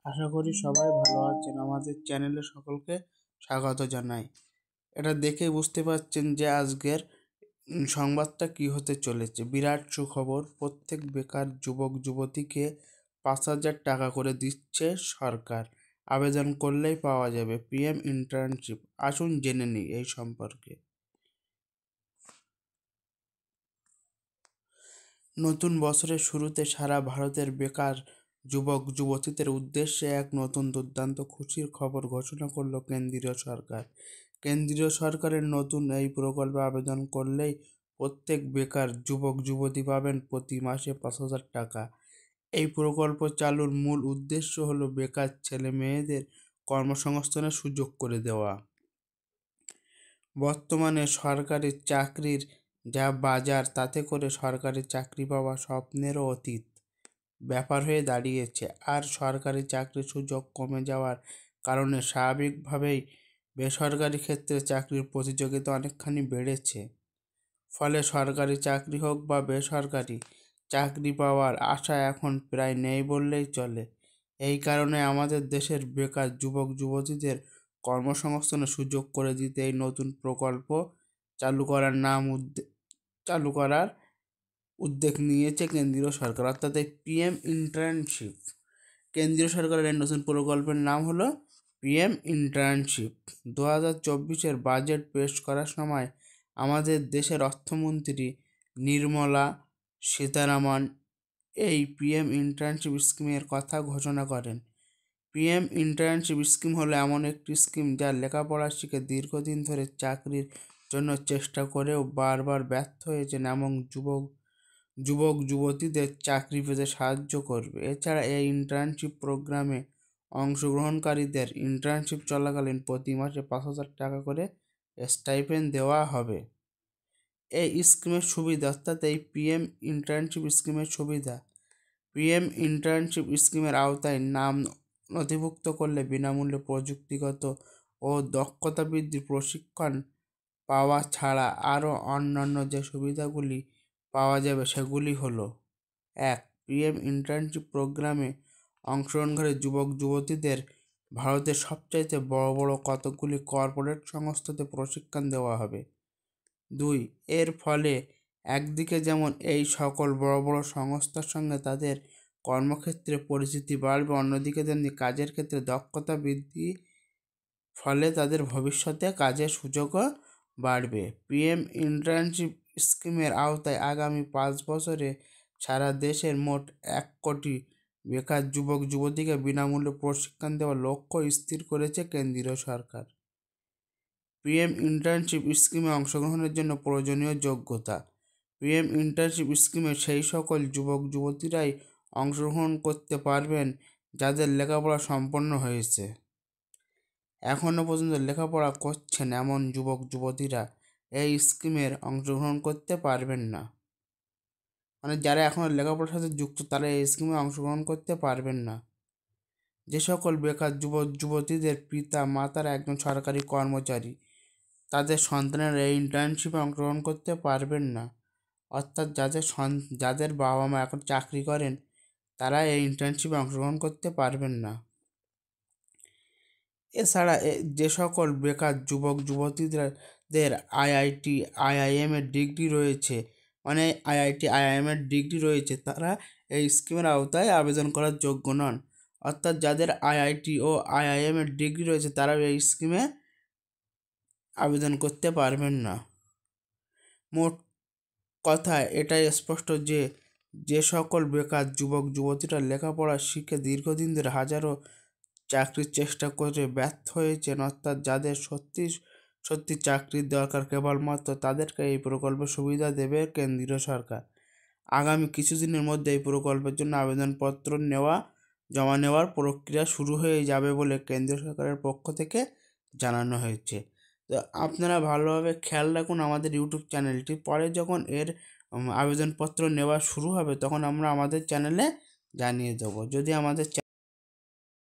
আশা করি সবাই ভালো আছেন। আমাদের চ্যানেলে সকলকে স্বাগত জানাই। এটা দেখে বুঝতে পারছেন যে আজকের সংবাদটা কি হতে চলেছে। বিরাট সুখবর, প্রত্যেক বেকার যুবক যুবতীকে 5,000 টাকা করে দিচ্ছে সরকার। আবেদন করলেই পাওয়া যাবে পিএম ইন্টার্নশিপ। আসুন জেনে নিই এই সম্পর্কে। নতুন বছরের শুরুতে সারা ভারতের বেকার যুবক যুবতীদের উদ্দেশ্যে এক নতুন দুর্দান্ত খুশির খবর ঘোষণা করল কেন্দ্রীয় সরকার। কেন্দ্রীয় সরকারের নতুন এই প্রকল্পে আবেদন করলেই প্রত্যেক বেকার যুবক যুবতী পাবেন প্রতি মাসে 5,000 টাকা। এই প্রকল্প চালুর মূল উদ্দেশ্য হলো বেকার ছেলে মেয়েদের কর্মসংস্থানের সুযোগ করে দেওয়া। বর্তমানে সরকারি চাকরির যা বাজার, তাতে করে সরকারি চাকরি পাওয়া স্বপ্নেরও অতীত ব্যাপার হয়ে দাঁড়িয়েছে। আর সরকারি চাকরির সুযোগ কমে যাওয়ার কারণে স্বাভাবিকভাবেই বেসরকারি ক্ষেত্রে চাকরির প্রতিযোগিতা অনেকখানি বেড়েছে। ফলে সরকারি চাকরি হোক বা বেসরকারি, চাকরি পাওয়ার আশা এখন প্রায় নেই বললেই চলে। এই কারণে আমাদের দেশের বেকার যুবক যুবতীদের কর্মসংস্থানের সুযোগ করে দিতে এই নতুন প্রকল্প চালু করার উদ্যোগ নিয়েছে কেন্দ্রীয় সরকার, অর্থাৎ এই পিএম ইন্টার্নশিপ। কেন্দ্রীয় সরকারের এই নতুন প্রকল্পের নাম হলো পিএম ইন্টার্নশিপ। 2024-এর বাজেট পেশ করার সময় আমাদের দেশের অর্থমন্ত্রী নির্মলা সীতারামন এই পিএম ইন্টার্নশিপ স্কিমের কথা ঘোষণা করেন। পিএম ইন্টার্নশিপ স্কিম হলো এমন একটি স্কিম যা লেখাপড়া শিখে দীর্ঘদিন ধরে চাকরির জন্য চেষ্টা করেও বারবার ব্যর্থ হয়েছেন এমন যুবক যুবতীদের চাকরি পেতে সাহায্য করবে। এছাড়া এই ইন্টার্নশিপ প্রোগ্রামে অংশগ্রহণকারীদের ইন্টার্নশিপ চলাকালীন প্রতি মাসে 5,000 টাকা করে স্টাইপেন্ড দেওয়া হবে। এই স্কিমের সুবিধা, অর্থাৎ এই পিএম ইন্টার্নশিপ স্কিমের সুবিধা: পিএম ইন্টার্নশিপ স্কিমের আওতায় নাম নথিভুক্ত করলে বিনামূল্যে প্রযুক্তিগত ও দক্ষতা বৃদ্ধির প্রশিক্ষণ পাওয়া ছাড়া আরও অন্যান্য যে সুবিধাগুলি পাওয়া যাবে সেগুলি হলো: 1. পিএম ইন্টার্নশিপ প্রোগ্রামে অংশগ্রহণকারী যুবক যুবতীদের ভারতের সবচাইতে বড় বড় কতগুলি কর্পোরেট সংস্থাতে প্রশিক্ষণ দেওয়া হবে। 2. এর ফলে একদিকে যেমন এই সকল বড় বড় সংস্থার সঙ্গে তাদের কর্মক্ষেত্রে পরিচিতি বাড়বে, অন্যদিকে তেমনি কাজের ক্ষেত্রে দক্ষতা বৃদ্ধি, ফলে তাদের ভবিষ্যতে কাজের সুযোগও বাড়বে। পিএম ইন্টার্নশিপ স্কিমের আওতায় আগামী 5 বছরে সারা দেশের মোট 1 কোটি বেকার যুবক যুবতীকে বিনামূল্যে প্রশিক্ষণ দেওয়ার লক্ষ্য স্থির করেছে কেন্দ্রীয় সরকার। পিএম ইন্টার্নশিপ স্কিমে অংশগ্রহণের জন্য প্রয়োজনীয় যোগ্যতা: পিএম ইন্টার্নশিপ স্কিমে সেই সকল যুবক যুবতীরাই অংশগ্রহণ করতে পারবেন যাদের লেখাপড়া সম্পন্ন হয়েছে। এখনও পর্যন্ত লেখাপড়া করছেন এমন যুবক যুবতীরা এই স্কিমের অংশগ্রহণ করতে পারবেন না। মানে যারা এখনও লেখাপড়ার সাথে যুক্ত, তারা এই স্কিমে অংশগ্রহণ করতে পারবেন না। যে সকল বেকার যুবক যুবতীদের পিতা মাতারা একজন সরকারি কর্মচারী, তাদের সন্তানেরা এই ইন্টার্নশিপে অংশগ্রহণ করতে পারবেন না। অর্থাৎ যাদের বাবা মা এখন চাকরি করেন, তারা এই ইন্টার্নশিপে অংশগ্রহণ করতে পারবেন না। এছাড়া যে সকল বেকার যুবক যুবতীদের আইআইটি আইআইএম এর ডিগ্রি রয়েছে, মানে আইআইটি আইআইএম এর ডিগ্রি রয়েছে, তারা এই স্কিমের আওতায় আবেদন করার যোগ্য নন। অর্থাৎ যাদের আইআইটি ও আইআইএম এর ডিগ্রি রয়েছে, তারা এই স্কিমে আবেদন করতে পারবেন না। মোট কথা এটাই স্পষ্ট যে যে সকল বেকার যুবক যুবতীরা লেখাপড়া শিখে দীর্ঘদিন ধরে হাজারো চাকরির চেষ্টা করে ব্যর্থ হয়েছেন, অর্থাৎ যাদের সত্যি চাকরির দরকার, কেবলমাত্র তাদেরকে এই প্রকল্পের সুবিধা দেবে কেন্দ্রীয় সরকার। আগামী কিছুদিনের মধ্যে এই প্রকল্পের জন্য আবেদনপত্র জমা নেওয়ার প্রক্রিয়া শুরু হয়ে যাবে বলে কেন্দ্রীয় সরকারের পক্ষ থেকে জানানো হয়েছে। তো আপনারা ভালোভাবে খেয়াল রাখুন আমাদের ইউটিউব চ্যানেলটি। পরে যখন এর আবেদনপত্র নেওয়া শুরু হবে, তখন আমরা আমাদের চ্যানেলে জানিয়ে দেবো। যদি আমাদের